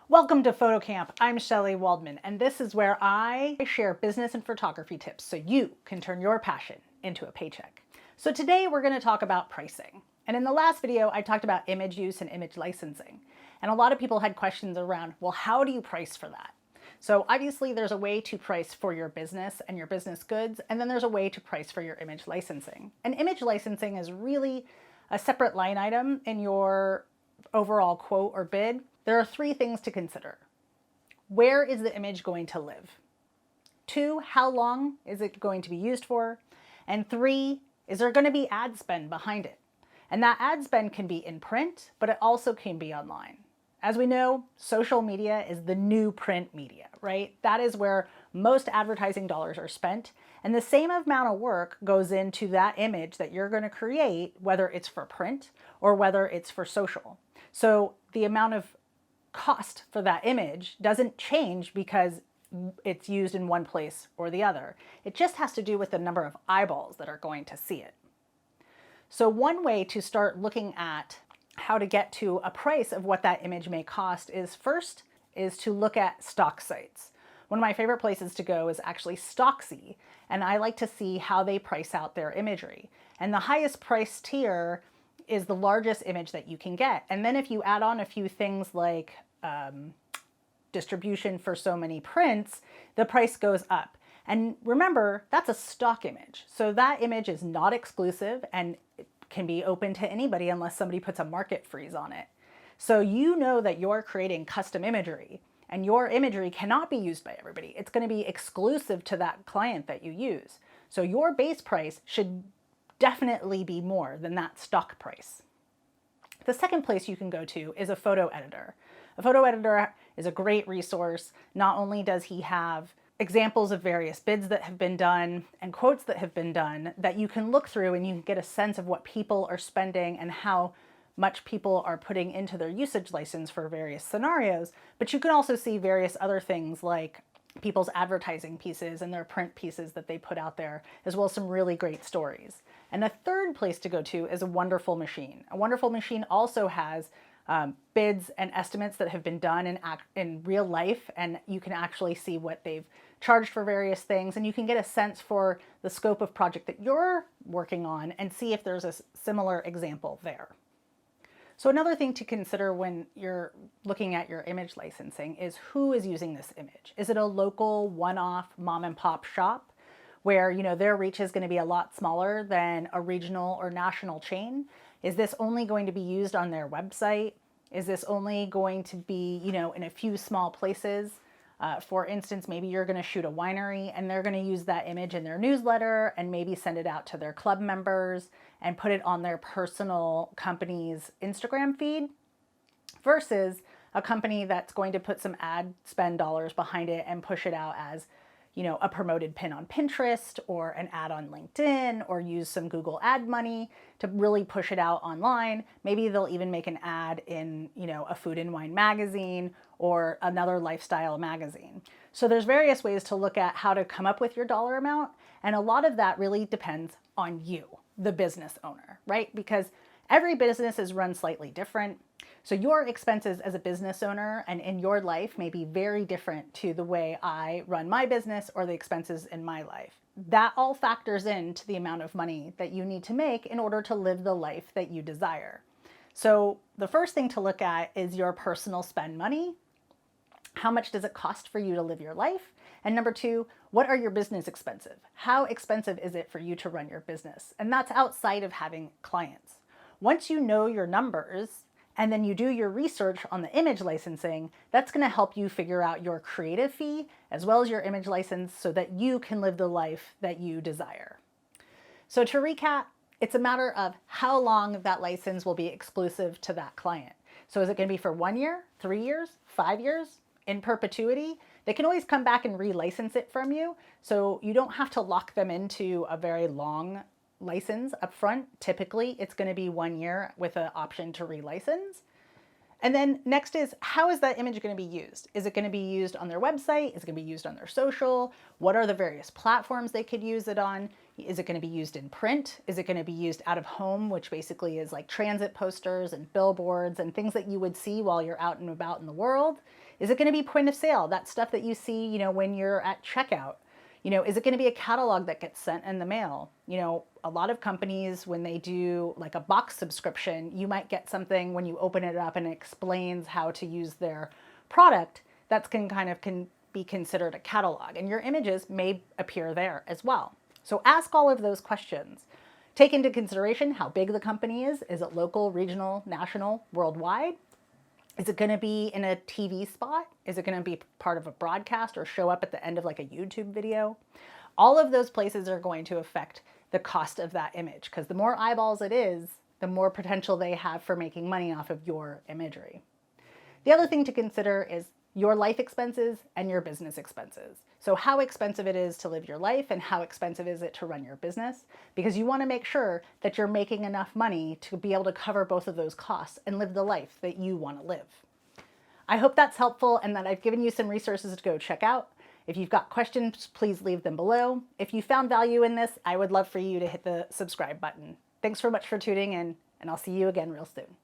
Welcome to Photo Camp. I'm Shelley Waldman, and this is where I share business and photography tips so you can turn your passion into a paycheck. So today we're going to talk about pricing. And in the last video, I talked about image use and image licensing. And a lot of people had questions around, well, how do you price for that? So obviously there's a way to price for your business and your business goods, and then there's a way to price for your image licensing. And image licensing is really a separate line item in your overall quote or bid. There are three things to consider. Where is the image going to live? 2, how long is it going to be used for? And 3, is there going to be ad spend behind it? And that ad spend can be in print, but it also can be online. As we know, social media is the new print media, right? That is where most advertising dollars are spent. And the same amount of work goes into that image that you're going to create, whether it's for print or whether it's for social. So the amount of cost for that image doesn't change because it's used in one place or the other. It just has to do with the number of eyeballs that are going to see it. So one way to start looking at how to get to a price of what that image may cost is to look at stock sites. One of my favorite places to go is actually Stocksy, and I like to see how they price out their imagery. And the highest price tier is the largest image that you can get. And then if you add on a few things like distribution for so many prints, the price goes up. And remember, that's a stock image. So that image is not exclusive and it can be open to anybody unless somebody puts a market freeze on it. So you know that you're creating custom imagery and your imagery cannot be used by everybody. It's going to be exclusive to that client that you use. So your base price should definitely be more than that stock price. The second place you can go to is a photo editor. A photo editor is a great resource. Not only does he have examples of various bids that have been done and quotes that have been done that you can look through and you can get a sense of what people are spending and how much people are putting into their usage license for various scenarios, but you can also see various other things like people's advertising pieces and their print pieces that they put out there, as well as some really great stories. And the third place to go to is a Wonderful Machine. A Wonderful Machine also has bids and estimates that have been done in real life, and you can actually see what they've charged for various things, and you can get a sense for the scope of project that you're working on and see if there's a similar example there. So another thing to consider when you're looking at your image licensing is who is using this image. Is it a local one-off mom and pop shop where their reach is going to be a lot smaller than a regional or national chain? Is this only going to be used on their website? Is this only going to be, in a few small places? For instance, maybe you're going to shoot a winery and they're going to use that image in their newsletter and maybe send it out to their club members and put it on their personal company's Instagram feed, versus a company that's going to put some ad spend dollars behind it and push it out as a promoted pin on Pinterest or an ad on LinkedIn, or use some Google ad money to really push it out online. Maybe they'll even make an ad in, a food and wine magazine or another lifestyle magazine. So there's various ways to look at how to come up with your dollar amount. And a lot of that really depends on you, the business owner, right? Because every business is run slightly different. So your expenses as a business owner and in your life may be very different to the way I run my business or the expenses in my life. That all factors into the amount of money that you need to make in order to live the life that you desire. So the first thing to look at is your personal spend money. How much does it cost for you to live your life? And number 2, what are your business expenses? How expensive is it for you to run your business? And that's outside of having clients. Once you know your numbers, and then you do your research on the image licensing, that's going to help you figure out your creative fee as well as your image license so that you can live the life that you desire. So to recap, it's a matter of how long that license will be exclusive to that client. So is it going to be for 1 year, 3 years, 5 years, in perpetuity? They can always come back and relicense it from you, so you don't have to lock them into a very long license up front. Typically, it's going to be 1 year with an option to relicense. And then next is, how is that image going to be used? Is it going to be used on their website? Is it going to be used on their social? What are the various platforms they could use it on? Is it going to be used in print? Is it going to be used out of home, which basically is like transit posters and billboards and things that you would see while you're out and about in the world? Is it going to be point of sale, that stuff that you see, when you're at checkout? Is it going to be a catalog that gets sent in the mail? A lot of companies, when they do like a box subscription, you might get something when you open it up and it explains how to use their product that can be considered a catalog, and your images may appear there as well. So ask all of those questions. Take into consideration how big the company is. Is it local, regional, national, worldwide? Is it going to be in a TV spot? Is it going to be part of a broadcast or show up at the end of like a YouTube video? All of those places are going to affect the cost of that image, because the more eyeballs it is, the more potential they have for making money off of your imagery. The other thing to consider is your life expenses and your business expenses. So how expensive it is to live your life and how expensive is it to run your business, because you want to make sure that you're making enough money to be able to cover both of those costs and live the life that you want to live. I hope that's helpful and that I've given you some resources to go check out. If you've got questions, please leave them below. If you found value in this, I would love for you to hit the subscribe button. Thanks so much for tuning in, and I'll see you again real soon.